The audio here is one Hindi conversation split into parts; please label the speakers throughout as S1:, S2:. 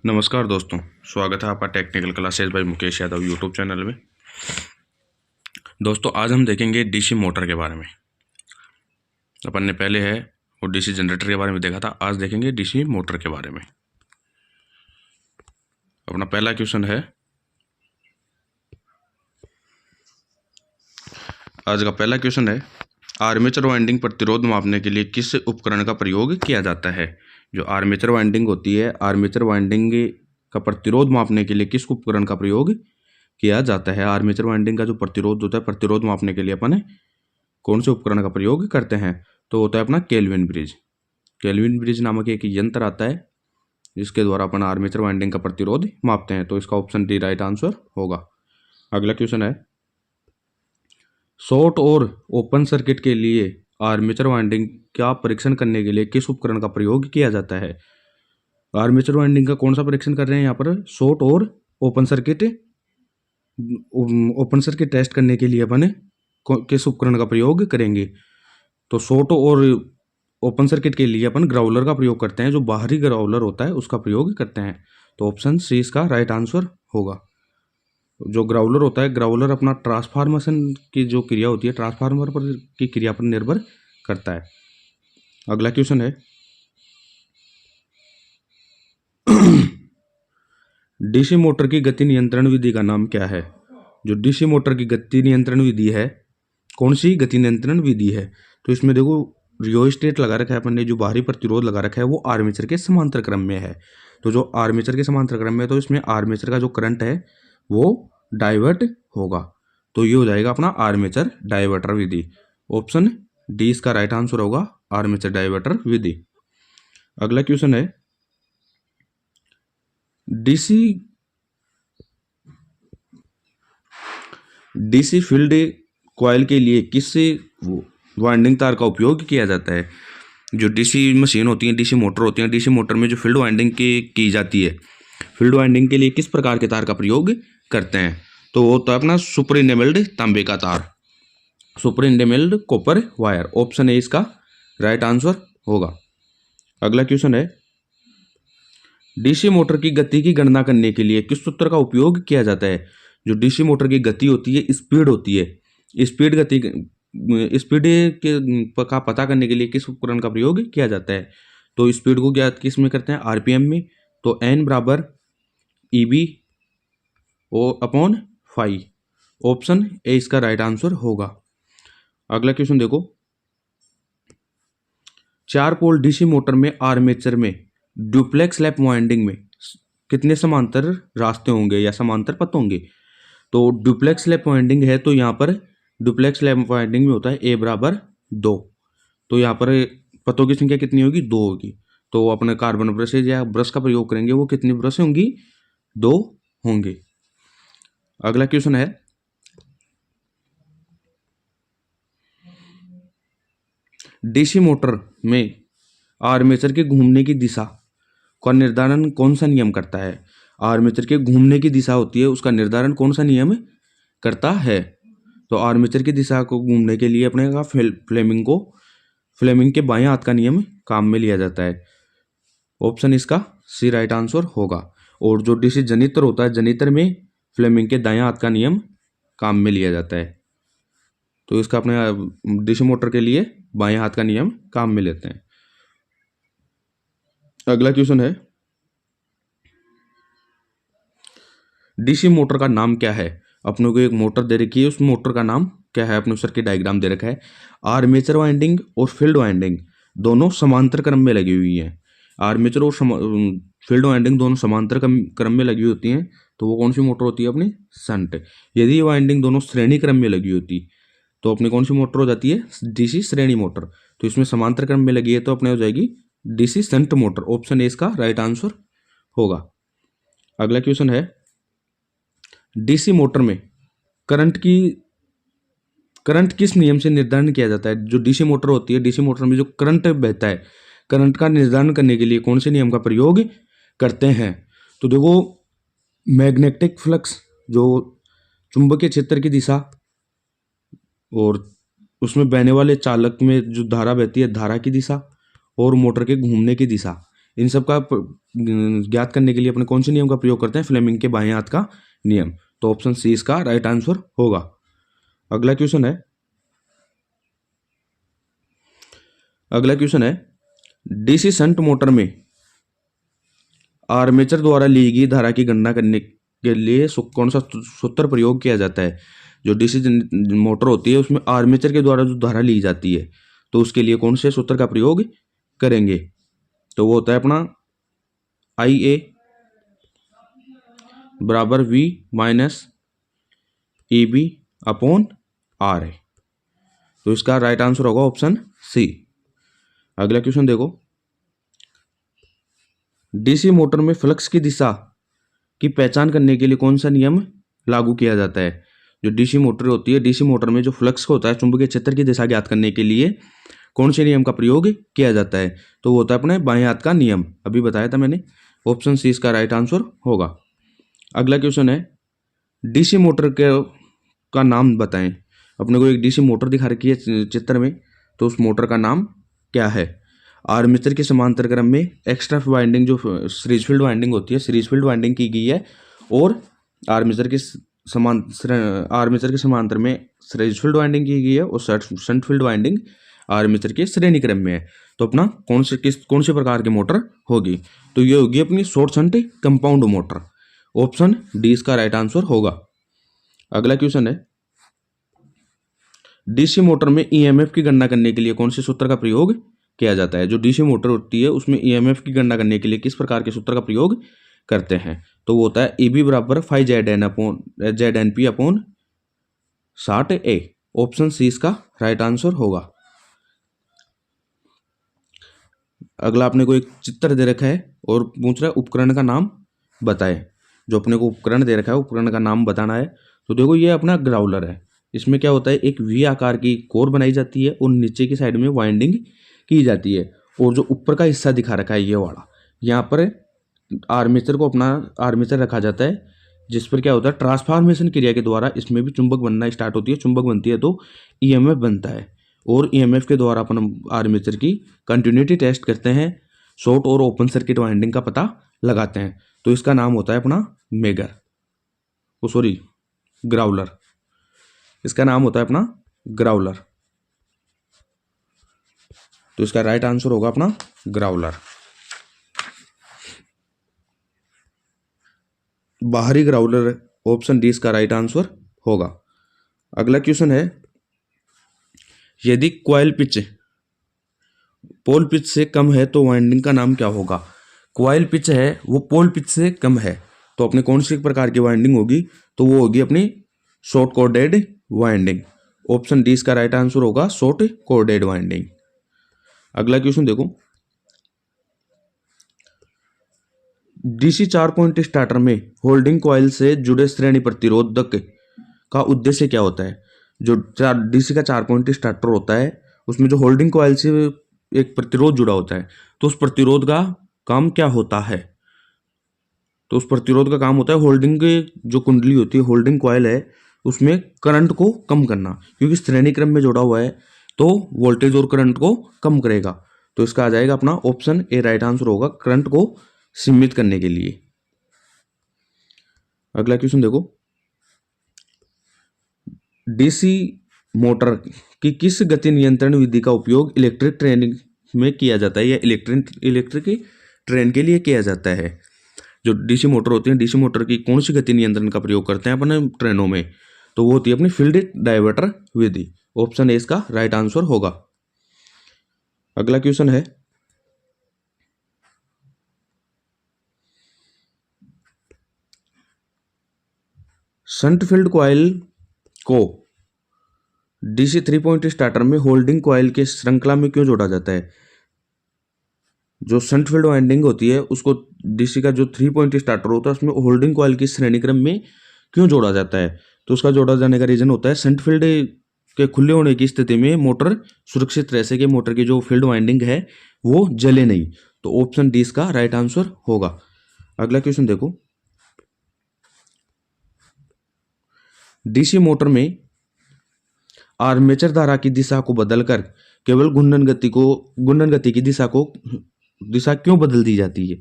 S1: नमस्कार दोस्तों, स्वागत है आपका technical classes bye Mukesh Yadav YouTube channel में। दोस्तों आज हम देखेंगे डीसी मोटर के बारे में। अपन ने पहले है वो डीसी जनरेटर के बारे में देखा था, आज देखेंगे डीसी मोटर के बारे में। अपना पहला क्वेश्चन है, आज का पहला क्वेश्चन है, आर्मेचर वाइंडिंग प्रतिरोध मापने के लिए किस उपकरण का प्रयोग किया जाता है। जो आर्मेचर वाइंडिंग होती है, आर्मेचर वाइंडिंग का प्रतिरोध मापने के लिए किस उपकरण का प्रयोग किया जाता है। आर्मेचर वाइंडिंग का जो प्रतिरोध होता है, प्रतिरोध मापने के लिए अपन कौन से उपकरण का प्रयोग करते हैं, तो होता है अपना केल्विन ब्रिज। केल्विन ब्रिज नामक एक यंत्र आता है जिसके द्वारा अपन आर्मेचर वाइंडिंग का प्रतिरोध मापते हैं। तो इसका ऑप्शन डी राइट आंसर होगा। अगला क्वेश्चन है, शॉर्ट और ओपन सर्किट के लिए आर्मेचर वाइंडिंग का परीक्षण करने के लिए किस उपकरण का प्रयोग किया जाता है। आर्मेचर वाइंडिंग का कौन सा परीक्षण कर रहे हैं यहाँ पर, शॉर्ट और open circuit. Open circuit test करने के लिए अपन किस उपकरण का प्रयोग करेंगे, तो शॉर्ट और ओपन सर्किट के लिए अपन ग्राउलर का प्रयोग करते हैं। जो बाहरी ग्राउलर होता है उसका प्रयोग करते हैं। तो ऑप्शन सी इसका राइट आंसर होगा। जो ग्राउलर होता है, ग्राउलर अपना ट्रांसफार्मेशन की जो क्रिया होती है, ट्रांसफार्मर पर की क्रिया पर निर्भर करता है। अगला क्वेश्चन है, डीसी मोटर की गति नियंत्रण विधि का नाम क्या है। जो डीसी मोटर की गति नियंत्रण विधि है, कौन सी गति नियंत्रण विधि है, तो इसमें देखो रियोस्टेट लगा रखा है अपन ने, जो बाहरी प्रतिरोध लगा रखा है वो आर्मेचर के समांतर क्रम में है। तो जो आर्मेचर के समांतर क्रम में है, तो इसमें आर्मेचर का जो करंट है वो डाइवर्ट होगा। तो ये हो जाएगा अपना आर्मेचर डाइवर्टर विधि। ऑप्शन डी इसका राइट आंसर होगा, आर्मेचर डाइवर्टर विधि। अगला क्वेश्चन है, डीसी फील्ड कॉइल के लिए किस वाइंडिंग तार का उपयोग किया जाता है। जो डीसी मशीन होती है, डीसी मोटर होती है, डीसी मोटर में जो फील्ड वाइंडिंग की जाती है, फील्ड वाइंडिंग के लिए किस प्रकार के तार का प्रयोग करते हैं, तो वो तो अपना सुपर इंडेमेल्ड तांबे का तार, super enamelled copper wire. Option A इसका राइट आंसर होगा। अगला क्वेश्चन है, डीसी मोटर की गति की गणना करने के लिए किस सूत्र का उपयोग किया जाता है। जो डीसी मोटर की गति होती है, स्पीड होती है, स्पीड का पता करने के लिए किस उपकरण का प्रयोग किया जाता है। तो स्पीड को ज्ञात किस में करते हैं, आरपीएम में। तो एन बराबर EB upon phi. Option A इसका राइट आंसर होगा। अगला क्वेश्चन देखो, 4 पोल डीसी मोटर में आर्मेचर में ड्यूप्लेक्स लैप वाइंडिंग में कितने समांतर रास्ते होंगे या समांतर पथ होंगे। तो ड्यूप्लेक्स लैप वाइंडिंग है, तो यहाँ पर ड्यूप्लेक्स लैप वाइंडिंग में होता है ए बराबर 2। तो यहाँ पर पथों की संख्या कितनी होगी, 2 होगी। तो अपने कार्बन ब्रशेज या ब्रश का प्रयोग करेंगे, वो कितनी ब्रश होंगी, 2 होंगे। अगला क्वेश्चन है, डीसी मोटर में आर्मेचर के घूमने की दिशा का निर्धारण कौन सा नियम करता है। आर्मेचर के घूमने की दिशा होती है, उसका निर्धारण कौन सा नियम करता है। तो आर्मेचर की दिशा को घूमने के लिए अपने का फ्लेमिंग के बाएं हाथ का नियम काम में लिया जाता है। ऑप्शन इसका सी राइट आंसर होगा। और जो डीसी जनित्र होता है, जनित्र में फ्लेमिंग के दाएं हाथ का नियम काम में लिया जाता है। तो इसका अपने डीसी मोटर के लिए बाएं हाथ का नियम काम में लेते हैं। अगला क्वेश्चन है, डीसी मोटर का नाम क्या है। अपनों को एक मोटर दे रखी है, उस मोटर का नाम क्या है, अपने सर्किट डायग्राम दे रखा है। आर्मेचर वाइंडिंग और फील्ड वाइंडिंग दोनों समांतर क्रम में लगी हुई है। आर्मेचर और फील्ड वाइंडिंग दोनों समांतर क्रम में लगी होती हैं, तो वो कौन सी मोटर होती है, अपनी शंट। यदि ये वाइंडिंग दोनों श्रेणी क्रम में लगी होती तो अपनी कौन सी मोटर हो जाती है, डीसी श्रेणी मोटर। तो इसमें समांतर क्रम में लगी है, तो अपने हो जाएगी DC shunt motor. Option A इसका राइट आंसर होगा। अगला क्वेश्चन है, डीसी मोटर में करंट किस नियम से निर्धारण किया जाता है। जो डीसी मोटर होती है, डीसी मोटर में जो करंट बहता है, करंट का निर्धारण करने के लिए कौन से नियम का प्रयोग करते हैं। तो देखो, मैग्नेटिक फ्लक्स, जो चुंबकीय क्षेत्र की दिशा, और उसमें बहने वाले चालक में जो धारा बहती है, धारा की दिशा, और मोटर के घूमने की दिशा, इन सब का ज्ञात करने के लिए अपने कौन से नियम का प्रयोग करते हैं? फ्लेमिंग के बाएं हाथ का नियम। तो ऑप्शन सी इसका राइट आंसर होगा। अगला क्वेश्चन है डीसी शंट मोटर में आर्मेचर द्वारा ली गई धारा की गणना करने के लिए कौन सा सूत्र प्रयोग किया जाता है? जो डीसी मोटर होती है उसमें आर्मेचर के द्वारा जो धारा ली जाती है, तो उसके लिए कौन से सूत्र का प्रयोग करेंगे? तो वो होता है अपना IA बराबर V minus EB upon R है। तो इसका राइट आंसर होगा ऑप्शन सी। अगला क्वेश्चन देखो, डीसी मोटर में फ्लक्स की दिशा की पहचान करने के लिए कौन सा नियम लागू किया जाता है? जो डीसी मोटर होती है, डीसी मोटर में जो फ्लक्स होता है, चुंबकीय क्षेत्र की दिशा ज्ञात करने के लिए कौन से नियम का प्रयोग किया जाता है? तो वो होता है अपने बाएं हाथ का नियम, अभी बताया था मैंने। ऑप्शन सी इसका राइट आंसर होगा। अगला क्वेश्चन है, डीसी मोटर के का नाम बताएं। अपने को एक डीसी मोटर दिखा रखी है चित्र में, तो उस मोटर का नाम क्या है? आर्मेचर के समांतर क्रम में एक्स्ट्रा वाइंडिंग जो सीरीज फील्ड वाइंडिंग होती है, सीरीज फील्ड वाइंडिंग की गई है, और आर्मेचर के समांतर में सीरीज फील्ड वाइंडिंग की गई है, और शंट फील्ड वाइंडिंग आर्मेचर के श्रेणी क्रम में है। तो अपना कौन से प्रकार की मोटर होगी? तो ये होगी अपनी short shunt compound motor. Option D इसका राइट आंसर होगा। अगला क्वेश्चन है, डीसी मोटर में ईएमएफ की गणना करने के लिए कौन से सूत्र का प्रयोग किया जाता है? जो डीसी मोटर होती है उसमें ईएमएफ की गणना करने के लिए किस प्रकार के सूत्र का प्रयोग करते हैं? तो वो होता है EB बराबर 5ZNP upon 60A। Option C इसका राइट आंसर होगा। अगला अपने को एक चित्र दे रखा है और पूछ रहा है उपकरण का नाम बताए। जो अपने को उपकरण दे रखा है, उपकरण का नाम बताना है। तो देखो ये अपना ग्राउलर है। इसमें क्या होता है, एक वी आकार की कोर बनाई जाती है और नीचे की साइड में वाइंडिंग की जाती है, और जो ऊपर का हिस्सा दिखा रखा है ये वाला, यहाँ पर आर्मेचर को अपना आर्मेचर रखा जाता है, जिस पर क्या होता है, ट्रांसफॉर्मेशन क्रिया के द्वारा इसमें भी चुंबक बनना स्टार्ट होती है। चुंबक बनती है तो ईएमएफ बनता है, और ईएमएफ के द्वारा अपन आर्मेचर की कंटिन्यूटी टेस्ट करते हैं, शॉर्ट और ओपन सर्किट वाइंडिंग का पता लगाते हैं। तो इसका नाम होता है अपना ग्राउलर। इसका नाम होता है अपना ग्राउलर। तो इसका राइट आंसर होगा अपना ग्राउलर। बाहरी ग्राउलर, ऑप्शन डी इसका राइट आंसर होगा। अगला क्वेश्चन है, यदि कॉइल पिच पोल पिच से कम है तो वाइंडिंग का नाम क्या होगा? कॉइल पिच है वो पोल पिच से कम है, तो अपने कौन सी प्रकार की वाइंडिंग होगी? तो वो होगी अपनी शॉर्ट कोर्डेड वाइंडिंग। ऑप्शन डी इसका राइट आंसर होगा, शॉर्ट कोर्डेड वाइंडिंग। अगला क्वेश्चन देखो, डीसी 4 पॉइंट स्टार्टर में होल्डिंग कॉइल से जुड़े श्रेणी प्रतिरोधक का उद्देश्य क्या होता है? जो डीसी का 4 पॉइंट स्टार्टर होता है उसमें जो होल्डिंग कॉइल से एक प्रतिरोध जुड़ा होता है, तो उस प्रतिरोध का काम क्या होता है? तो उस प्रतिरोध का काम होता है होल्डिंग की जो कुंडली होती है, होल्डिंग कॉइल है, उसमें करंट को कम करना, क्योंकि श्रेणी क्रम में जुड़ा हुआ है तो वोल्टेज और करंट को कम करेगा। तो इसका आ जाएगा अपना ऑप्शन ए राइट आंसर होगा, करंट को सीमित करने के लिए। अगला क्वेश्चन देखो, डीसी मोटर की किस गति नियंत्रण विधि का उपयोग इलेक्ट्रिक ट्रेन में किया जाता है, या इलेक्ट्रिक ट्रेन के लिए किया जाता है? जो डीसी मोटर होती है, डीसी मोटर की कौन सी गति नियंत्रण का प्रयोग करते हैं अपने ट्रेनों में? तो वो होती है अपनी field diverter Vidhi. Option A इसका राइट आंसर होगा। अगला क्वेश्चन है, शंट फील्ड कॉइल को डीसी 3 पॉइंट स्टार्टर में होल्डिंग कॉइल के श्रृंखला में क्यों जोड़ा जाता है? जो शंट फील्ड वाइंडिंग होती है उसको डीसी का जो 3 पॉइंट स्टार्टर होता है उसमें होल्डिंग कॉइल की श्रेणी क्रम में क्यों जोड़ा जाता है? तो उसका जोड़ा जाने का रीजन होता है शंट फील्ड के खुले होने की स्थिति में मोटर सुरक्षित रह सके, मोटर की जो फील्ड वाइंडिंग है वो जले नहीं। तो ऑप्शन डी इसका राइट आंसर होगा। अगला क्वेश्चन देखो, डीसी मोटर में आर्मेचर धारा की दिशा को बदलकर केवल घूर्णन गति की दिशा को दिशा क्यों बदल दी जाती है?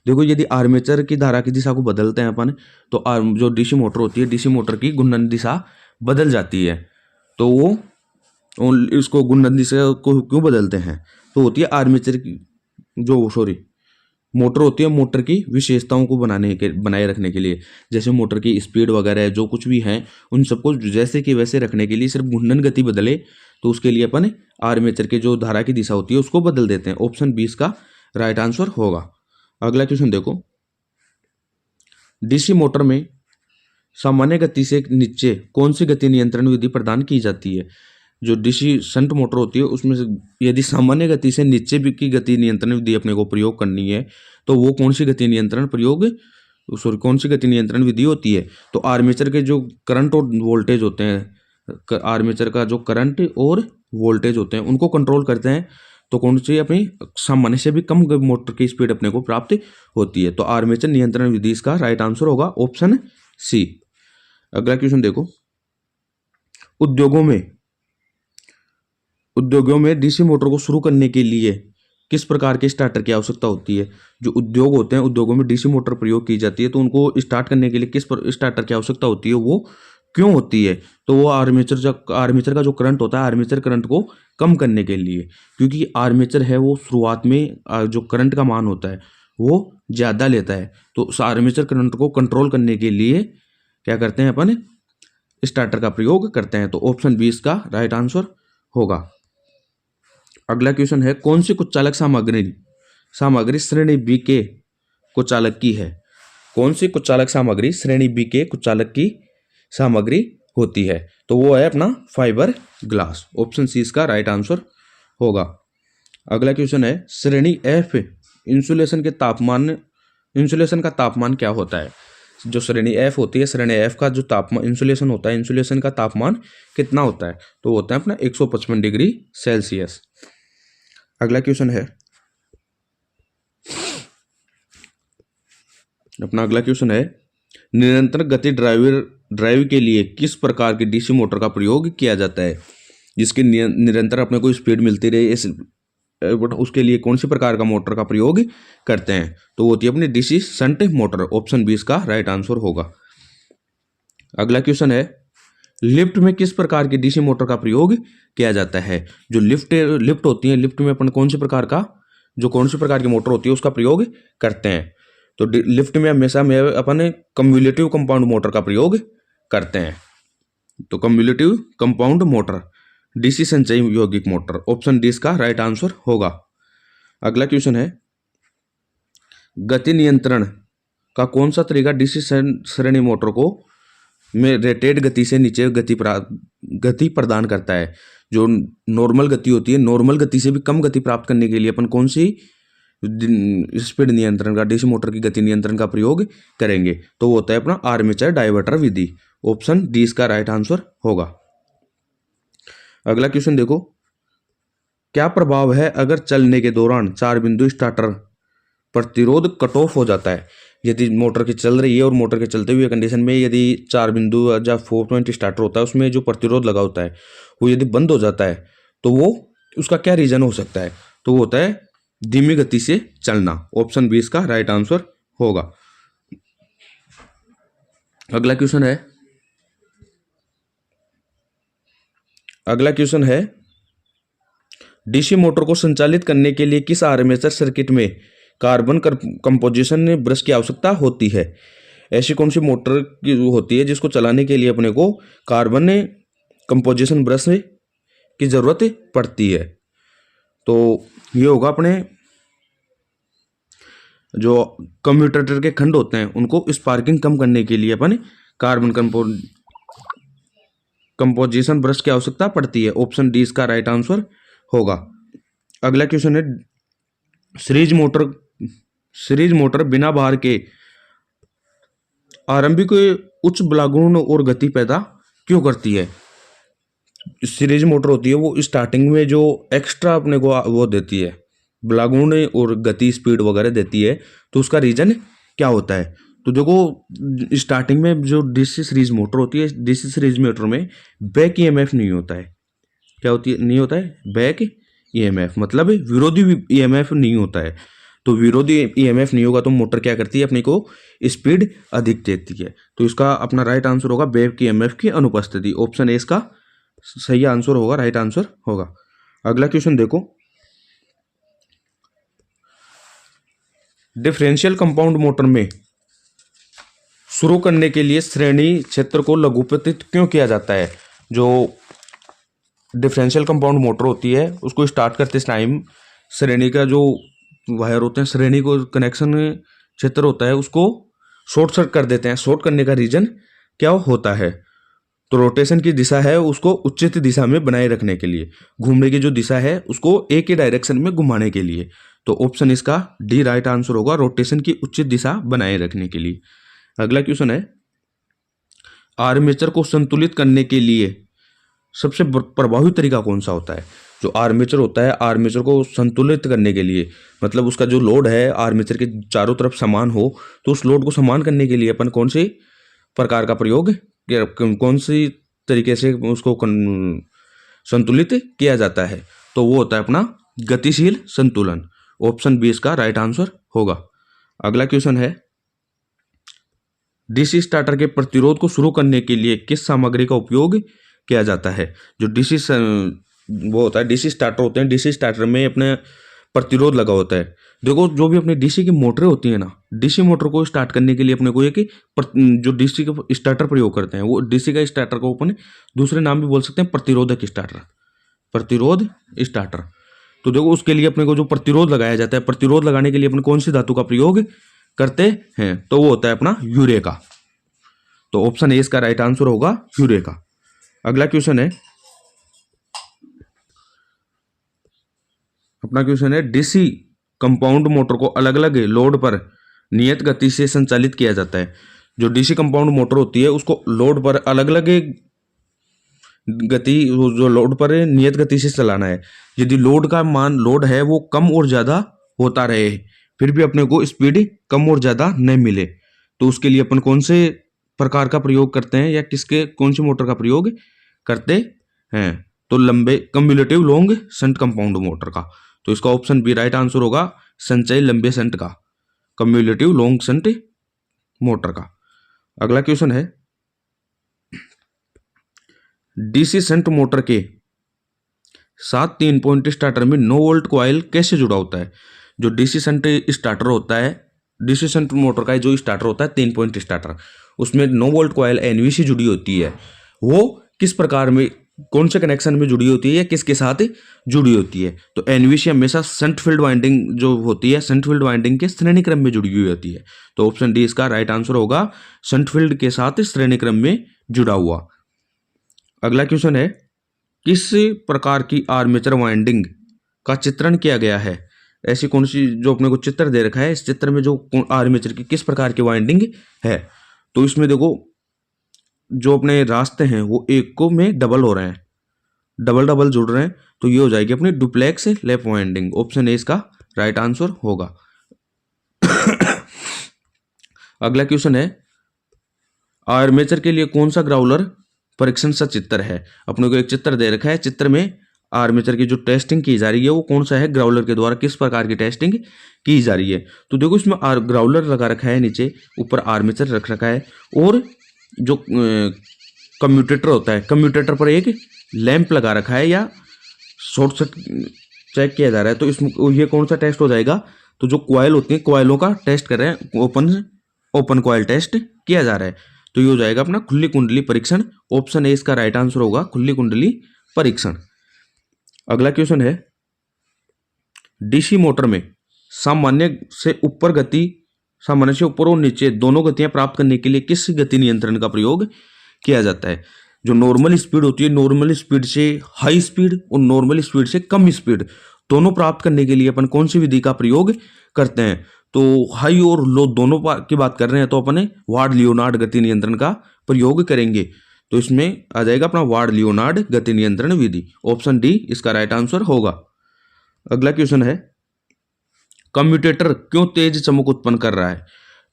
S1: देखो, यदि आर्मेचर की धारा की दिशा को बदलते हैं अपन, तो जो डीसी मोटर होती है, डीसी मोटर की घूर्णन दिशा बदल जाती है। तो वो इसको घूर्णन दिशा को क्यों बदलते हैं? तो होती है आर्मेचर की जो सॉरी मोटर होती है, मोटर की विशेषताओं को बनाए रखने के लिए, जैसे मोटर की स्पीड वगैरह जो कुछ भी है, उन सबको जैसे कि वैसे रखने के लिए सिर्फ घूर्णन गति बदले, तो उसके लिए अपन आर्मेचर के जो धारा की दिशा होती है उसको बदल देते हैं। ऑप्शन 20 का राइट आंसर होगा। अगला क्वेश्चन देखो, डीसी मोटर में सामान्य गति से नीचे कौन सी गति नियंत्रण विधि प्रदान की जाती है? जो डीसी शंट मोटर होती है उसमें से यदि सामान्य गति से नीचे भी की गति नियंत्रण विधि अपने को प्रयोग करनी है, तो वो कौन सी गति नियंत्रण कौन सी गति नियंत्रण विधि होती है? तो आर्मेचर के जो करंट और वोल्टेज होते हैं, आर्मेचर का जो करंट और वोल्टेज होते हैं उनको कंट्रोल करते हैं, तो कौन सी अपनी सामान्य से भी कम मोटर की स्पीड अपने को प्राप्त होती है। तो आर्मेचर नियंत्रण विधि इसका राइट आंसर होगा, ऑप्शन सी। अगला क्वेश्चन देखो, उद्योगों में डीसी मोटर को शुरू करने के लिए किस प्रकार के स्टार्टर की आवश्यकता होती है? जो उद्योग होते हैं, उद्योगों में डीसी मोटर प्रयोग की जाती है, तो उनको स्टार्ट करने के लिए किस स्टार्टर की आवश्यकता होती है, वो क्यों होती है? तो वो आर्मेचर का जो करंट होता है, आर्मेचर करंट को कम करने के लिए, क्योंकि आर्मेचर है वो शुरुआत में जो करंट का मान होता है वो ज़्यादा लेता है, तो उस आर्मेचर करंट को कंट्रोल करने के लिए क्या करते हैं अपन? स्टार्टर का प्रयोग करते हैं। तो ऑप्शन 20 का राइट आंसर होगा। अगला क्वेश्चन है, कौन सी कुचालक सामग्री श्रेणी बी के कुचालक की है? कौन सी कुचालक सामग्री श्रेणी बी के कुचालक की सामग्री होती है? तो वो है अपना फाइबर ग्लास। ऑप्शन सी इसका राइट आंसर होगा। अगला क्वेश्चन है, श्रेणी एफ इंसुलेशन का तापमान क्या होता है? जो श्रेणी एफ होती है, श्रेणी एफ का जो तापमान इंसुलेशन होता है, इंसुलेशन का तापमान कितना होता है? तो होता है अपना 155 डिग्री सेल्सियस। अगला क्वेश्चन है, निरंतर गति ड्राइव के लिए किस प्रकार की डीसी मोटर का प्रयोग किया जाता है? जिसकी निरंतर अपने को स्पीड मिलती रहे, उसके लिए कौन सी प्रकार का मोटर का प्रयोग करते हैं? तो वो होती है अपनी डीसी शंट मोटर। ऑप्शन 20 का राइट आंसर होगा। अगला क्वेश्चन है, लिफ्ट में किस प्रकार की डीसी मोटर का प्रयोग किया जाता है? जो लिफ्ट होती है, लिफ्ट में अपन कौन सी प्रकार की मोटर होती है उसका प्रयोग करते हैं? तो लिफ्ट में हमेशा अपन कम्युलेटिव कंपाउंड मोटर का प्रयोग करते हैं। तो कम्युलेटिव कंपाउंड मोटर, डीसी संचयी यौगिक मोटर। ऑप्शन डी इसका राइट आंसर होगा। अगला क्वेश्चन है, गति नियंत्रण का कौन सा तरीका डीसी श्रेणी मोटर को में रेटेड गति से नीचे गति प्रदान करता है? जो नॉर्मल गति होती है, नॉर्मल गति से भी कम गति प्राप्त करने के लिए अपन कौन सी स्पीड नियंत्रण का, डीसी मोटर की गति नियंत्रण का प्रयोग करेंगे? तो वो होता है अपना आर्मेचर डायवर्टर विधि। ऑप्शन डी इसका राइट आंसर होगा। अगला क्वेश्चन देखो, क्या प्रभाव है अगर चलने के दौरान 4 बिंदु स्टार्टर प्रतिरोध कट ऑफ हो जाता है? यदि मोटर की चल रही है और मोटर के चलते हुए कंडीशन में यदि 4 बिंदु या 4 पॉइंट स्टार्टर होता है, उसमें जो प्रतिरोध लगा होता है वो यदि बंद हो जाता है, तो वो उसका क्या रीजन हो सकता है? तो वो होता है धीमी गति से चलना। ऑप्शन 20 का राइट आंसर होगा। अगला क्वेश्चन है, डीसी मोटर को संचालित करने के लिए किस आर्मेचर सर्किट में कार्बन कंपोजिशन ब्रश की आवश्यकता होती है? ऐसी कौन सी मोटर की होती है जिसको चलाने के लिए अपने को कार्बन कंपोजिशन ब्रश की जरूरत पड़ती है? तो ये होगा अपने जो कम्यूटेटर के खंड होते हैं उनको स्पार्किंग कम करने के लिए अपन कार्बन कंपोजिशन ब्रश की आवश्यकता पड़ती है। ऑप्शन डी इसका राइट आंसर होगा। अगला क्वेश्चन है, सीरीज मोटर बिना भार के आरंभिक उच्च बलागुण और गति पैदा क्यों करती है? सीरीज मोटर होती है वो स्टार्टिंग में जो एक्स्ट्रा अपने को वो देती है, बलागुण और गति स्पीड वगैरह देती है, तो उसका रीजन क्या होता है? तो देखो, स्टार्टिंग में जो डीसी सीरीज मोटर होती है, डीसी सीरीज मोटर में बैक ईएमएफ नहीं होता है। क्या होती है? नहीं होता है बैक ईएमएफ, मतलब विरोधी ईएमएफ नहीं होता है। तो विरोधी ईएमएफ नहीं होगा तो मोटर क्या करती है, अपने को स्पीड अधिक देती है। तो इसका अपना राइट आंसर होगा बैक ईएमएफ की अनुपस्थिति। ऑप्शन ए इसका सही आंसर होगा, राइट आंसर होगा। अगला क्वेश्चन देखो, डिफरेंशियल कंपाउंड मोटर में शुरू करने के लिए श्रेणी क्षेत्र को लघुपतित क्यों किया जाता है। जो डिफरेंशियल कंपाउंड मोटर होती है उसको स्टार्ट करते टाइम श्रेणी का जो वायर होते हैं, श्रेणी को कनेक्शन क्षेत्र होता है उसको शॉर्ट सर्किट कर देते हैं। शॉर्ट करने का रीजन क्या होता है, तो रोटेशन की दिशा है उसको उचित दिशा में बनाए रखने के लिए, घूमने की जो दिशा है उसको एक ही डायरेक्शन में घुमाने के लिए। तो ऑप्शन इसका डी राइट आंसर होगा, रोटेशन की उचित दिशा बनाए रखने के लिए। अगला क्वेश्चन है, आर्मेचर को संतुलित करने के लिए सबसे प्रभावी तरीका कौन सा होता है। जो आर्मेचर होता है, आर्मेचर को संतुलित करने के लिए, मतलब उसका जो लोड है आर्मेचर के चारों तरफ समान हो, तो उस लोड को समान करने के लिए अपन कौन से प्रकार का प्रयोग, कौन सी तरीके से उसको संतुलित किया जाता है, तो वो होता है अपना गतिशील संतुलन। ऑप्शन बी इसका राइट आंसर होगा। अगला क्वेश्चन है, डीसी स्टार्टर के प्रतिरोध को शुरू करने के लिए किस सामग्री का उपयोग किया जाता है। जो डीसी वो होता है, डीसी स्टार्टर होते हैं, डीसी स्टार्टर में अपने प्रतिरोध लगा होता है। देखो जो भी अपनी डीसी की मोटरें होती है ना, डीसी मोटर को स्टार्ट करने के लिए अपने को एक जो डीसी का स्टार्टर प्रयोग करते हैं, वो डीसी का स्टार्टर को अपन दूसरे नाम भी बोल सकते हैं प्रतिरोधक स्टार्टर, प्रतिरोध स्टार्टर। तो देखो उसके लिए अपने को जो प्रतिरोध लगाया जाता है, प्रतिरोध लगाने के लिए अपन कौन सी धातु का प्रयोग करते हैं, तो वो होता है अपना यूरेका। तो ऑप्शन ए इसका राइट आंसर होगा, यूरेका। अगला क्वेश्चन है, अपना क्वेश्चन है, डीसी कंपाउंड मोटर को अलग अलग लोड पर नियत गति से संचालित किया जाता है। जो डीसी कंपाउंड मोटर होती है उसको लोड पर अलग अलग गति, जो लोड पर नियत गति से चलाना है। यदि लोड का मान, लोड है वो कम और ज़्यादा होता रहे, फिर भी अपने को स्पीड कम और ज़्यादा न मिले, तो उसके लिए अपन कौन से प्रकार का प्रयोग करते हैं, या किसके कौन सी मोटर का प्रयोग करते हैं, तो लंबे cumulative long shunt compound motor का। तो इसका ऑप्शन बी राइट आंसर होगा, संचयी लंबे शंट का, कम्युलेटिव लॉन्ग शंट मोटर का। अगला क्वेश्चन है, डीसी शंट मोटर के साथ 3 पॉइंट स्टार्टर में 9 वोल्ट कॉइल कैसे जुड़ा होता है। जो डीसी शंट स्टार्टर होता है, डीसी शंट मोटर का जो स्टार्टर होता है 3 पॉइंट स्टार्टर, उसमें 9 वोल्ट कॉइल एनवीसी जुड़ी होती है। वो किस प्रकार में, कौन से कनेक्शन में जुड़ी होती है या किसके साथ जुड़ी होती है, तो एनवीसी हमेशा शंट फील्ड वाइंडिंग जो होती है, शंट फील्ड वाइंडिंग के श्रेणी क्रम में जुड़ी हुई होती है। तो ऑप्शन डी इसका राइट आंसर होगा, शंट फील्ड के साथ श्रेणी क्रम में जुड़ा हुआ। अगला क्वेश्चन है, किस प्रकार की आर्मेचर वाइंडिंग का चित्रण किया गया है। ऐसी कौन सी, जो अपने को चित्र दे रखा है, इस चित्र में जो आर्मेचर की किस प्रकार की वाइंडिंग है, तो इसमें देखो जो अपने रास्ते हैं वो एक को में डबल हो रहे हैं, डबल डबल जुड़ रहे हैं, तो ये हो जाएगी अपनी duplex lap winding. Option A इसका राइट आंसर होगा। अगला क्वेश्चन है, आर्मेचर के लिए कौन सा ग्राउलर परीक्षण सा चित्र है। अपने को एक चित्र दे रखा है, चित्र में आर्मेचर की जो टेस्टिंग की जा रही है वो कौन सा है, ग्राउलर के द्वारा किस प्रकार की टेस्टिंग की जा रही है। तो देखो इसमें ग्राउलर लगा रखा है, नीचे ऊपर आर्मेचर रख रखा है, और जो कम्यूटेटर होता है, कम्यूटेटर पर एक लैंप लगा रखा है या शॉर्ट सर्किट चेक किया जा रहा है। तो इसमें ये कौन सा टेस्ट हो जाएगा, तो जो कॉइल होती है कॉइलों का टेस्ट कर रहे हैं, ओपन कॉइल टेस्ट किया जा रहा है, तो ये हो जाएगा अपना खुली कुंडली परीक्षण। ऑप्शन ए इसका राइट आंसर होगा, खुली कुंडली परीक्षण। अगला क्वेश्चन है, डीसी मोटर में सामान्य से ऊपर गति, सामान्य से ऊपर और नीचे दोनों गतियां प्राप्त करने के लिए किस गति नियंत्रण का प्रयोग किया जाता है। जो नॉर्मल स्पीड होती है, नॉर्मल स्पीड से हाई स्पीड और नॉर्मल स्पीड से कम स्पीड दोनों प्राप्त करने के लिए अपन कौन सी विधि का प्रयोग करते हैं। तो हाई और लो दोनों की बात कर रहे हैं, तो अपन वार्ड लियोनार्ड गति नियंत्रण का प्रयोग करेंगे। तो इसमें आ जाएगा अपना वार्ड लियोनार्ड गति नियंत्रण विधि। ऑप्शन डी इसका राइट आंसर होगा। अगला क्वेश्चन है, कम्यूटेटर क्यों तेज चमक उत्पन्न कर रहा है।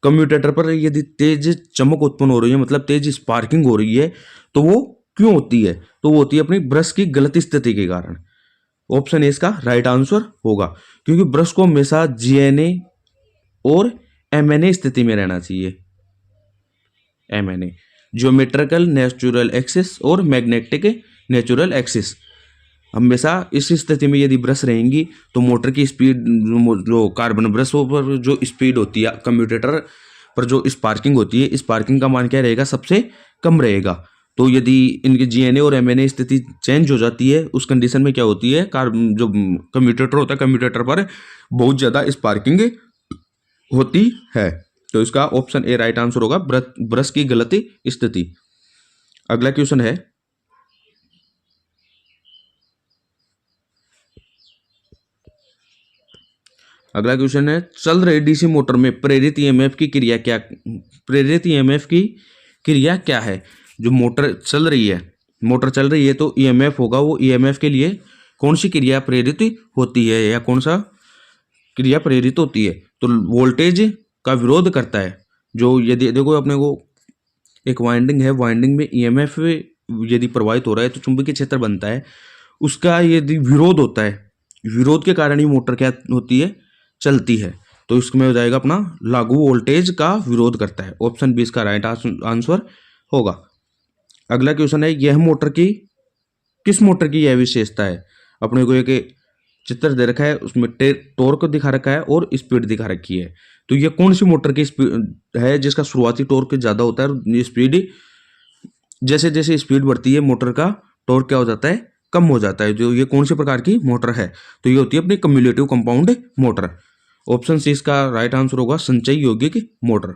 S1: कम्यूटेटर पर यदि तेज चमक उत्पन्न हो रही है, मतलब तेज स्पार्किंग हो रही है, तो वो क्यों होती है, तो वो होती है अपनी ब्रश की गलत स्थिति के कारण। ऑप्शन ए इसका राइट आंसर होगा, क्योंकि ब्रश को हमेशा जीएनए और MNA स्थिति में रहना चाहिए। MNA ज्योमेट्रिकल नेचुरल एक्सिस और मैग्नेटिक नेचुरल एक्सिस, हमेशा इस स्थिति में यदि ब्रश रहेंगी तो मोटर की स्पीड, जो कार्बन ब्रशों पर जो स्पीड होती है, कम्यूटेटर पर जो स्पार्किंग होती है, स्पार्किंग का मान क्या रहेगा, सबसे कम रहेगा। तो यदि इनके GNA और MNA स्थिति चेंज हो जाती है, उस कंडीशन में क्या होती है, जो कम्यूटेटर होता है, कम्यूटेटर पर बहुत ज़्यादा स्पार्किंग होती है। तो इसका ऑप्शन ए राइट आंसर होगा, ब्रश की गलत स्थिति। अगला क्वेश्चन है, चल रहे DC मोटर में प्रेरित EMF की क्रिया क्या है। जो मोटर चल रही है तो EMF होगा, वो EMF के लिए कौन सी क्रिया प्रेरित होती है या कौन सा क्रिया प्रेरित होती है। तो वोल्टेज का विरोध करता है। जो यदि देखो अपने को एक वाइंडिंग है, वाइंडिंग में EMF यदि प्रवाहित हो रहा है तो चुंबकीय क्षेत्र बनता है, उसका यदि विरोध होता है, विरोध के कारण ही मोटर क्या होती है, चलती है। तो इसमें हो जाएगा अपना लागू वोल्टेज का विरोध करता है। ऑप्शन बी इसका राइट आंसर होगा। अगला क्वेश्चन है, किस मोटर की यह विशेषता है। अपने को एक चित्र दे रखा है, उसमें टॉर्क दिखा रखा है और स्पीड दिखा रखी है। तो ये कौन सी मोटर की स्पीड है जिसका शुरुआती टॉर्क ज़्यादा होता है और स्पीड, जैसे जैसे स्पीड बढ़ती है मोटर का टॉर्क क्या हो जाता है, कम हो जाता है। जो ये कौन सी प्रकार की मोटर है, तो ये होती है अपनी cumulative compound motor. Option C इसका राइट आंसर होगा, संचयी यौगिक motor.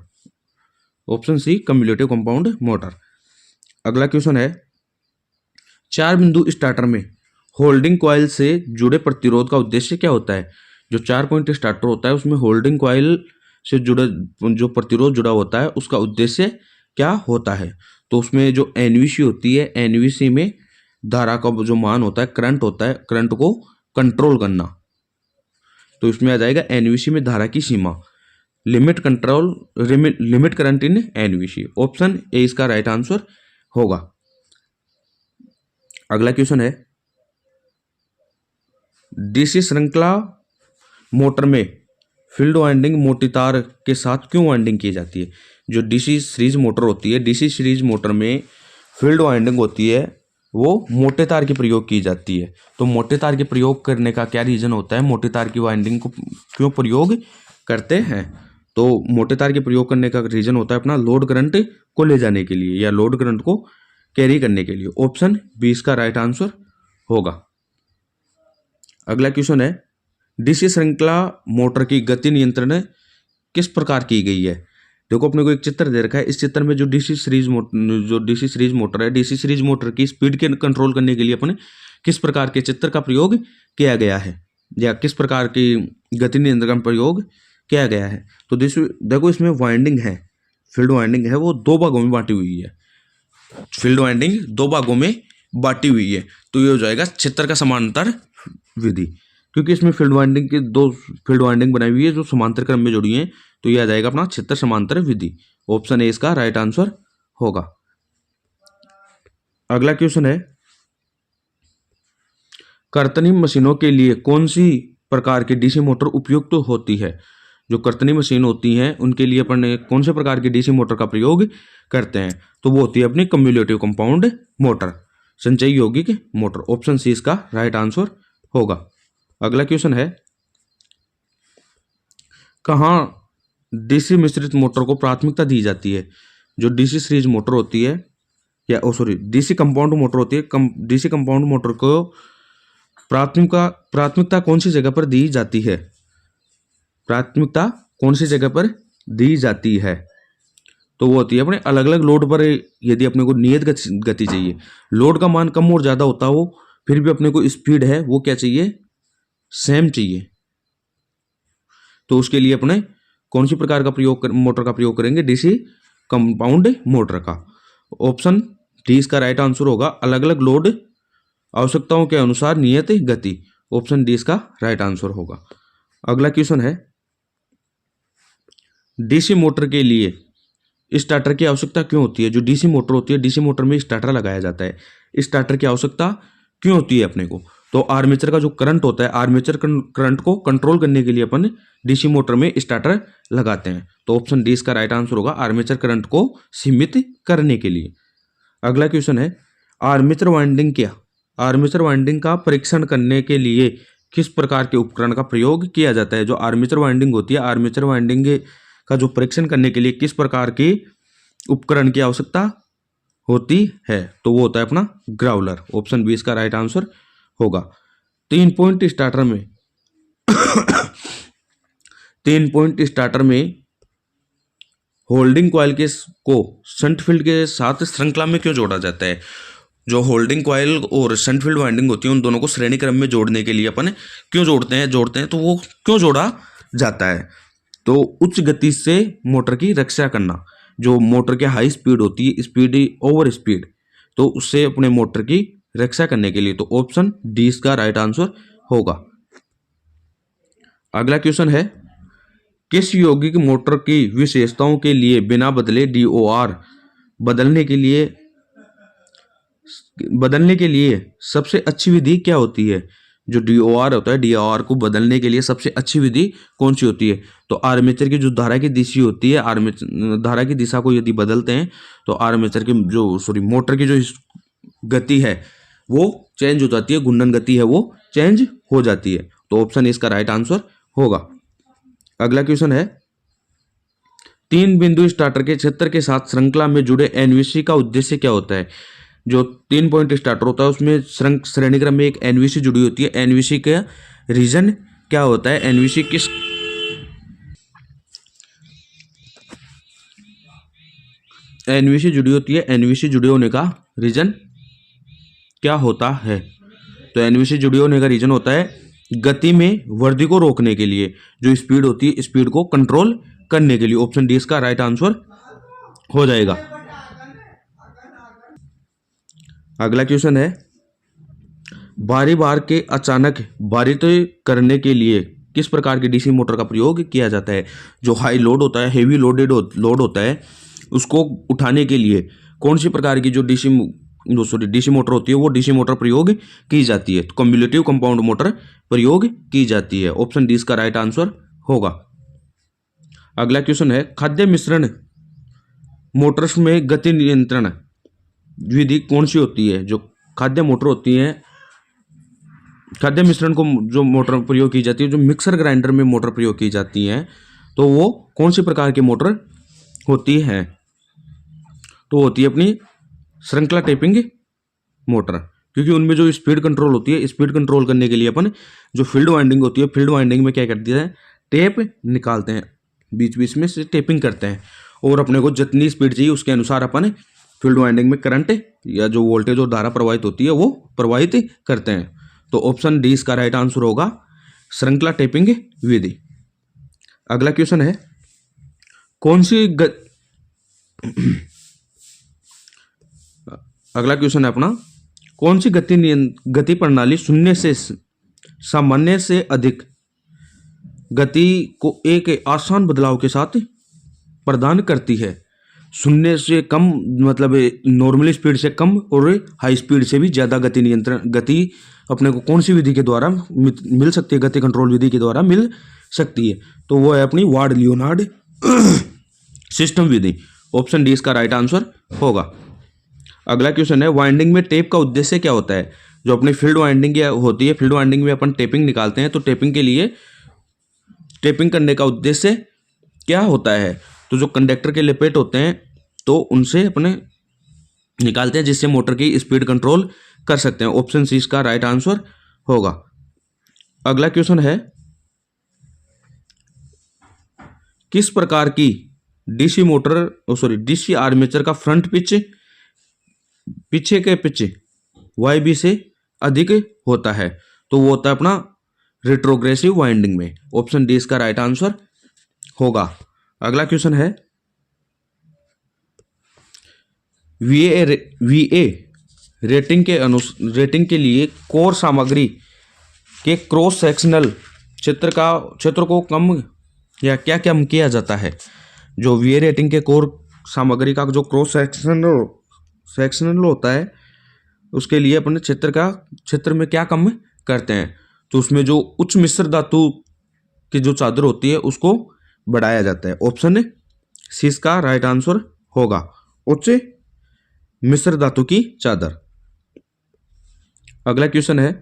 S1: Option C cumulative compound motor. अगला क्वेश्चन है, 4 बिंदु स्टार्टर में होल्डिंग कॉइल से जुड़े प्रतिरोध का उद्देश्य क्या होता है। जो 4 पॉइंट स्टार्टर होता है उसमें होल्डिंग कॉइल से जुड़ा जो प्रतिरोध जुड़ा होता है, उसका उद्देश्य क्या होता है। तो उसमें जो NVC होती है, NVC में धारा का जो मान होता है, करंट होता है, करंट को कंट्रोल करना। तो इसमें आ जाएगा NVC में धारा की सीमा, limit current in NVC। Option A इसका राइट आंसर होगा। अगला क्वेश्चन है, DC श्रृंखला मोटर में फील्ड वाइंडिंग मोटी तार के साथ क्यों वाइंडिंग की जाती है। जो DC सीरीज मोटर होती है, DC सीरीज मोटर में फील्ड वाइंडिंग होती है, वो मोटे तार की प्रयोग की जाती है। तो मोटे तार के प्रयोग करने का क्या रीजन होता है, मोटे तार की वाइंडिंग को क्यों प्रयोग करते हैं। तो मोटे तार के प्रयोग करने का रीजन होता है अपना लोड करंट को ले जाने के लिए या लोड करंट को कैरी करने के लिए। ऑप्शन बी इसका राइट आंसर होगा। अगला क्वेश्चन है, DC श्रृंखला मोटर की गति नियंत्रण किस प्रकार की गई है। देखो अपने को एक चित्र दे रखा है, इस चित्र में जो DC सीरीज मोटर है, DC सीरीज मोटर की स्पीड के कंट्रोल करने के लिए अपने किस प्रकार के चित्र का प्रयोग किया गया है या किस प्रकार की गति नियंत्रण का प्रयोग किया गया है। तो देखो इसमें वाइंडिंग है, फील्ड वाइंडिंग है, वो 2 भागों में बांटी हुई है। फील्ड वाइंडिंग 2 भागों में बांटी हुई है, तो ये हो जाएगा चित्र का समांतर विधि, क्योंकि इसमें फील्ड वाइंडिंग की 2 फील्ड वाइंडिंग बनाई हुई है जो समांतर क्रम में जुड़ी है। तो यह आ जाएगा अपना चित्र समांतर विधि। ऑप्शन ए इसका राइट आंसर होगा। अगला क्वेश्चन है, कर्तनी मशीनों के लिए कौन सी प्रकार की DC मोटर उपयुक्त होती है। जो कर्तनी मशीन होती हैं उनके लिए अपन कौन से प्रकार की DC मोटर का प्रयोग करते हैं, तो वो होती है अपनी कम्युलेटिव कंपाउंड मोटर, संचयी यौगिक मोटर। ऑप्शन सी इसका राइट आंसर होगा। अगला क्वेश्चन है, कहाँ DC मिश्रित मोटर को प्राथमिकता दी जाती है। जो DC सीरीज मोटर होती है या DC कंपाउंड मोटर होती है, DC कंपाउंड मोटर को प्राथमिकता कौन सी जगह पर दी जाती है। प्राथमिकता कौन सी जगह पर दी जाती है, तो वो होती है अपने अलग अलग लोड पर। यदि अपने को नियत गति चाहिए, लोड का मान कम और ज़्यादा होता हो, फिर भी अपने को स्पीड है वो क्या चाहिए, सेम चाहिए। तो उसके लिए अपने कौन सी प्रकार का मोटर का प्रयोग करेंगे, DC कंपाउंड मोटर का। ऑप्शन डी इसका राइट आंसर होगा, अलग अलग लोड आवश्यकताओं के अनुसार नियत गति। ऑप्शन डी इसका राइट आंसर होगा। अगला क्वेश्चन है, DC मोटर के लिए स्टार्टर की आवश्यकता क्यों होती है। जो DC मोटर होती है, DC मोटर में स्टार्टर लगाया जाता है, स्टार्टर की आवश्यकता क्यों होती है अपने को। तो आर्मेचर का जो करंट होता है, आर्मेचर करंट को कंट्रोल करने के लिए अपन डीसी मोटर में स्टार्टर लगाते हैं। तो ऑप्शन डी इसका राइट आंसर होगा, आर्मेचर करंट को सीमित करने के लिए। अगला क्वेश्चन है, आर्मेचर वाइंडिंग क्या, आर्मेचर वाइंडिंग का परीक्षण करने के लिए किस प्रकार के उपकरण का प्रयोग किया जाता है। जो आर्मेचर वाइंडिंग होती है, आर्मेचर वाइंडिंग का जो परीक्षण करने के लिए किस प्रकार के उपकरण की आवश्यकता होती है, तो वो होता है अपना ग्राउलर। ऑप्शन बी इसका राइट आंसर होगा। 3 पॉइंट स्टार्टर में 3 पॉइंट स्टार्टर में होल्डिंग कॉइल को शंट फील्ड के साथ श्रृंखला में क्यों जोड़ा जाता है। जो होल्डिंग कॉइल और शंट फील्ड वाइंडिंग होती है, उन दोनों को श्रेणी क्रम में जोड़ने के लिए अपन क्यों जोड़ते हैं, तो वो क्यों जोड़ा जाता है। तो उच्च गति से मोटर की रक्षा करना, जो मोटर की हाई स्पीड होती है, स्पीड ओवर स्पीड, तो उससे अपने मोटर की रक्षा करने के लिए। तो ऑप्शन डी इसका राइट आंसर होगा। अगला क्वेश्चन है, किस यौगिक मोटर की विशेषताओं के लिए बिना बदले DOR बदलने के लिए सबसे अच्छी विधि क्या होती है। जो DOR होता है, DOR को बदलने के लिए सबसे अच्छी विधि कौन सी होती है। तो आर्मेचर की जो धारा की दिशा होती है, आर्मेचर धारा की दिशा को यदि बदलते हैं तो आर्मेचर की मोटर की जो गति है वो चेंज हो जाती है, घूर्णन गति है वो चेंज हो जाती है। तो ऑप्शन इसका राइट आंसर होगा। अगला क्वेश्चन है, 3 बिंदु स्टार्टर के क्षेत्र के साथ श्रृंखला में जुड़े NVC का उद्देश्य क्या होता है। जो 3 पॉइंट स्टार्टर होता है उसमें श्रेणी क्रम में एक NVC जुड़ी होती है। NVC का रीजन क्या होता है, NVC जुड़ी होती है, NVC जुड़े होने का रीजन क्या होता है। तो NVC जुड़े होने का रीजन होता है गति में वृद्धि को रोकने के लिए, जो स्पीड होती है स्पीड को कंट्रोल करने के लिए। ऑप्शन डी इसका राइट आंसर हो जाएगा। अगला क्वेश्चन है, भारी भार के अचानक भारित करने के लिए किस प्रकार की डीसी मोटर का प्रयोग किया जाता है। जो हाई लोड होता है, हेवी लोड होता है, उसको उठाने के लिए कौन सी प्रकार की जो डीसी मोटर होती है, वो डीसी मोटर प्रयोग की जाती है। तो कम्युलेटिव कंपाउंड मोटर प्रयोग की जाती है। ऑप्शन डी इसका राइट आंसर होगा। अगला क्वेश्चन है, खाद्य मिश्रण मोटर्स में गति नियंत्रण विधि कौन सी होती है। जो खाद्य मोटर होती है, खाद्य मिश्रण को जो मोटर प्रयोग की जाती है, जो मिक्सर ग्राइंडर में मोटर प्रयोग की जाती है, तो वो कौन सी प्रकार की मोटर होती है। तो होती है अपनी श्रृंखला टेपिंग मोटर, क्योंकि उनमें जो स्पीड कंट्रोल होती है, स्पीड कंट्रोल करने के लिए अपन जो फील्ड वाइंडिंग होती है, फील्ड वाइंडिंग में क्या करते हैं, टेप निकालते हैं, बीच बीच में से टेपिंग करते हैं, और अपने को जितनी स्पीड चाहिए उसके अनुसार अपन फील्ड वाइंडिंग में करंट या जो वोल्टेज और धारा प्रवाहित होती है वो प्रवाहित करते हैं। तो ऑप्शन डी इसका राइट आंसर होगा, श्रृंखला टेपिंग विधि। अगला क्वेश्चन है, अगला क्वेश्चन है अपना, कौन सी गति प्रणाली शून्य से सामान्य से अधिक गति को एक आसान बदलाव के साथ प्रदान करती है। शून्य से कम मतलब नॉर्मली स्पीड से कम और हाई स्पीड से भी ज़्यादा गति अपने को कौन सी विधि के द्वारा मिल सकती है, गति कंट्रोल विधि के द्वारा मिल सकती है। तो वो है अपनी वार्ड लियोनार्ड सिस्टम विधि। ऑप्शन डी इसका राइट आंसर होगा। अगला क्वेश्चन है, वाइंडिंग में टेप का उद्देश्य क्या होता है। जो अपनी फील्ड वाइंडिंग होती है, फील्ड वाइंडिंग में अपन टेपिंग निकालते हैं, तो टेपिंग के लिए टेपिंग करने का उद्देश्य क्या होता है। तो जो कंडक्टर के लपेट होते हैं तो उनसे अपने निकालते हैं, जिससे मोटर की स्पीड कंट्रोल कर सकते हैं। ऑप्शन सी इसका राइट आंसर होगा। अगला क्वेश्चन है, किस प्रकार की डीसी आर्मेचर का फ्रंट पीछे के पिच YB से अधिक होता है। तो वो होता है अपना रेट्रोग्रेसिव वाइंडिंग में। ऑप्शन डी इसका राइट आंसर होगा। अगला क्वेश्चन है, VA रेटिंग के लिए कोर सामग्री के क्रॉस सेक्शनल क्षेत्र को कम या क्या कम किया जाता है। जो VA रेटिंग के कोर सामग्री का जो क्रॉस सेक्शनल होता है, उसके लिए अपने क्षेत्र में क्या कम करते हैं तो उसमें जो उच्च मिश्र धातु की जो चादर होती है उसको बढ़ाया जाता है। ऑप्शन सी इसका राइट आंसर होगा, उच्च मिश्र धातु की चादर। अगला क्वेश्चन है,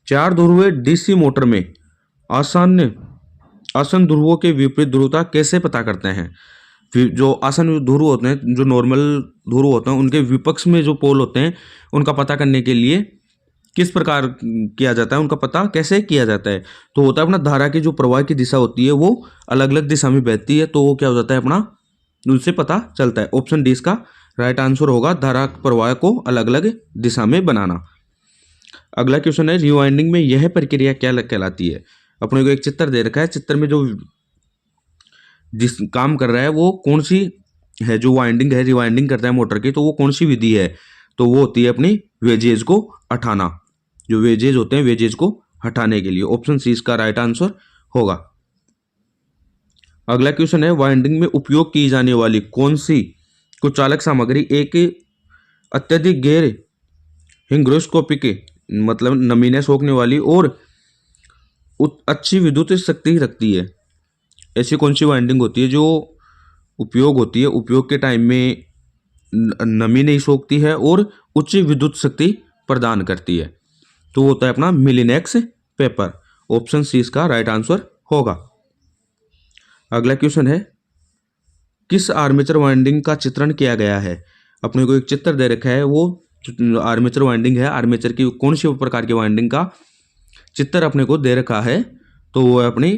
S1: चार ध्रुवीय डीसी मोटर में आसन ध्रुवों के विपरीत ध्रुवता कैसे पता करते हैं? जो आसन ध्रुव होते हैं, जो नॉर्मल ध्रुव होते हैं, उनके विपक्ष में जो पोल होते हैं उनका पता करने के लिए किस प्रकार किया जाता है, उनका पता कैसे किया जाता है? तो होता है अपना धारा की जो प्रवाह की दिशा होती है वो अलग अलग दिशा में बहती है, तो वो क्या हो जाता है अपना, उनसे पता चलता है। ऑप्शन डी इसका राइट आंसर होगा, धारा प्रवाह को अलग अलग दिशा में बनाना। अगला क्वेश्चन है, रिवाइंडिंग में यह प्रक्रिया क्या कहलाती है? अपने को एक चित्र दे रखा है, चित्र में जो जिस काम कर रहा है वो कौन सी है, जो वाइंडिंग है, रिवाइंडिंग करता है मोटर की, तो वो कौन सी विधि है? तो वो होती है अपनी वेजेज को हटाना, जो वेजेज होते हैं वेजेज को हटाने के लिए। ऑप्शन सी इसका राइट आंसर होगा। अगला क्वेश्चन है, वाइंडिंग में उपयोग की जाने वाली कौन सी कुचालक सामग्री एक अत्यधिक गैर हिग्रोस्कोपिक मतलब नमी ने सोखने वाली और अच्छी विद्युत शक्ति रखती है? ऐसी कौन सी वाइंडिंग होती है जो उपयोग होती है, उपयोग के टाइम में नमी नहीं सोखती है और उच्च विद्युत शक्ति प्रदान करती है? तो होता है अपना मिलिनेक्स पेपर। ऑप्शन सी इसका राइट आंसर होगा। अगला क्वेश्चन है, किस आर्मेचर वाइंडिंग का चित्रण किया गया है? अपने को एक चित्र दे रखा है, वो आर्मेचर वाइंडिंग है, आर्मेचर की कौन सी प्रकार की वाइंडिंग का चित्र अपने को दे रखा है? तो वो है अपनी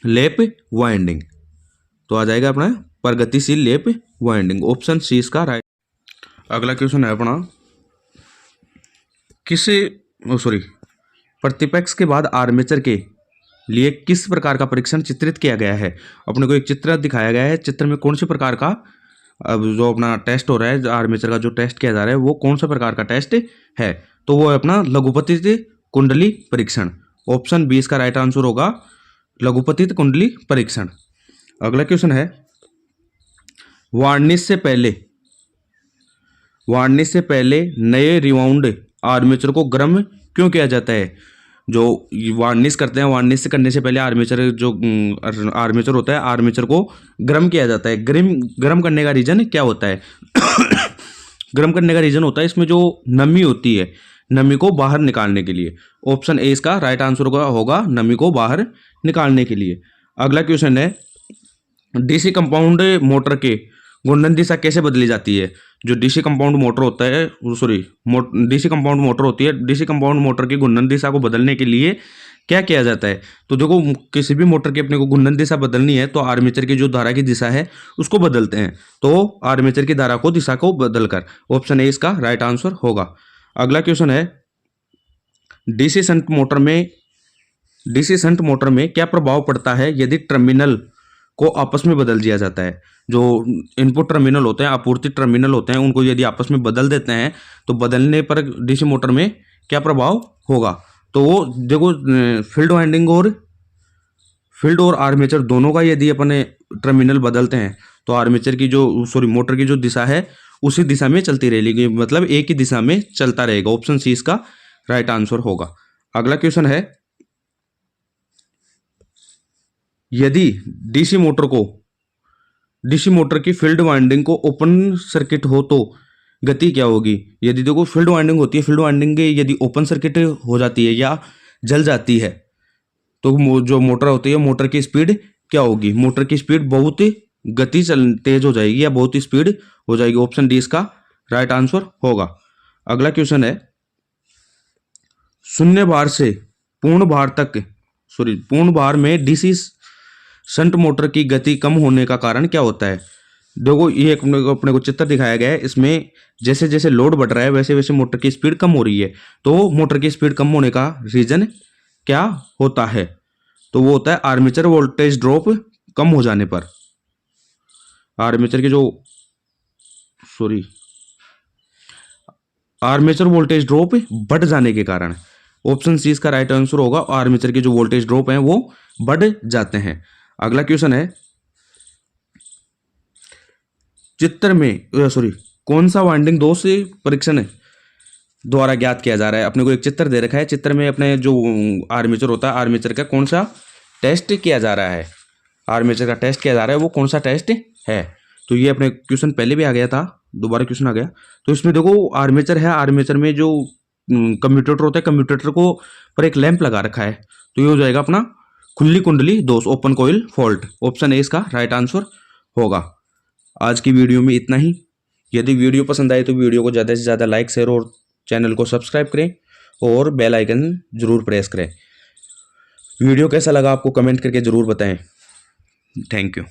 S1: लेप वाइंडिंग। तो आ जाएगा अपना प्रगतिशील लेप वाइंडिंग। ऑप्शन सी इसका राइट। अगला क्वेश्चन है अपना, प्रतिपक्ष के बाद आर्मेचर के लिए किस प्रकार का परीक्षण चित्रित किया गया है? अपने को एक चित्र दिखाया गया है, चित्र में कौन से प्रकार का अब जो अपना टेस्ट हो रहा है, आर्मेचर का जो टेस्ट किया जा रहा है वो कौन सा प्रकार का टेस्ट है? तो वो है अपना लघुपतित कुंडली परीक्षण। ऑप्शन बी इसका राइट आंसर होगा, लघुपतित कुंडली परीक्षण। अगला क्वेश्चन है, वार्निश से पहले नए रिवाउंड आर्मेचर को गर्म क्यों किया जाता है? जो वार्निश करते हैं, वार्निश से करने से पहले आर्मेचर होता है, आर्मेचर को गर्म किया जाता है। गर्म करने का रीजन क्या होता है? गर्म करने का रीजन होता है इसमें जो नमी होती है, नमी को बाहर निकालने के लिए। ऑप्शन ए इसका राइट आंसर होगा, नमी को बाहर निकालने के लिए। अगला क्वेश्चन है, डीसी कंपाउंड मोटर के घूर्णन दिशा कैसे बदली जाती है? जो डीसी कंपाउंड मोटर होता है, डीसी कंपाउंड मोटर होती है, डीसी कंपाउंड मोटर की घूर्णन दिशा को बदलने के लिए क्या किया जाता है? तो देखो, किसी भी मोटर की अपने को घूर्णन दिशा बदलनी है तो आर्मेचर की जो धारा की दिशा है उसको बदलते हैं, तो आर्मेचर की धारा को दिशा को बदलकर। ऑप्शन ए इसका राइट आंसर होगा। अगला क्वेश्चन है, डीसी शंट मोटर में क्या प्रभाव पड़ता है यदि टर्मिनल को आपस में बदल दिया जाता है? जो इनपुट टर्मिनल होते हैं, आपूर्ति टर्मिनल होते हैं, उनको यदि आपस में बदल देते हैं तो बदलने पर डीसी मोटर में क्या प्रभाव होगा? तो वो देखो, फील्ड और आर्मेचर दोनों का यदि अपने टर्मिनल बदलते हैं तो आर्मेचर की मोटर की जो दिशा है उसी दिशा में चलती रहेगी, मतलब एक ही दिशा में चलता रहेगा। ऑप्शन सी इसका राइट आंसर होगा। अगला क्वेश्चन है, यदि डीसी मोटर की फील्ड वाइंडिंग को ओपन सर्किट हो तो गति क्या होगी? यदि देखो फील्ड वाइंडिंग होती है, फील्ड वाइंडिंग यदि ओपन सर्किट हो जाती है या जल जाती है तो जो मोटर होती है, मोटर की स्पीड क्या होगी? मोटर की स्पीड बहुत गति तेज हो जाएगी या बहुत ही स्पीड हो जाएगी। ऑप्शन डी इसका राइट आंसर होगा। अगला क्वेश्चन है, शून्य भार से पूर्ण भार में डीसी शंट मोटर की गति कम होने का कारण क्या होता है? देखो, ये अपने को चित्र दिखाया गया है, इसमें जैसे जैसे लोड बढ़ रहा है वैसे वैसे मोटर की स्पीड कम हो रही है। तो मोटर की स्पीड कम होने का रीजन क्या होता है? तो वो होता है आर्मेचर वोल्टेज ड्रॉप कम हो जाने पर, आर्मेचर वोल्टेज ड्रॉप बढ़ जाने के कारण। ऑप्शन सी इसका राइट आंसर होगा, आर्मेचर के जो वोल्टेज ड्रॉप हैं वो बढ़ जाते हैं। अगला क्वेश्चन है, चित्र में कौन सा वाइंडिंग दोष परीक्षण द्वारा ज्ञात किया जा रहा है। अपने को एक चित्र दे रखा है, चित्र में अपने जो आर्मेचर होता है, आर्मेचर का कौन सा टेस्ट किया जा रहा है, आर्मेचर का टेस्ट किया जा रहा है, वो कौन सा टेस्ट है। तो ये अपने क्वेश्चन पहले भी आ गया था, दोबारा क्वेश्चन आ गया। तो इसमें देखो आर्मेचर है, आर्मेचर में जो कम्यूटेटर होता है, कम्यूटेटर को पर एक लैंप लगा रखा है, तो ये हो जाएगा अपना खुली कुंडली दोष, open coil fault. Option A इसका राइट आंसर होगा। आज की वीडियो में इतना ही। यदि वीडियो पसंद आए तो वीडियो को ज़्यादा से ज़्यादा लाइक, शेयर और चैनल को सब्सक्राइब करें और बेल आइकन जरूर प्रेस करें। वीडियो कैसा लगा आपको कमेंट करके ज़रूर बताएं। Thank you.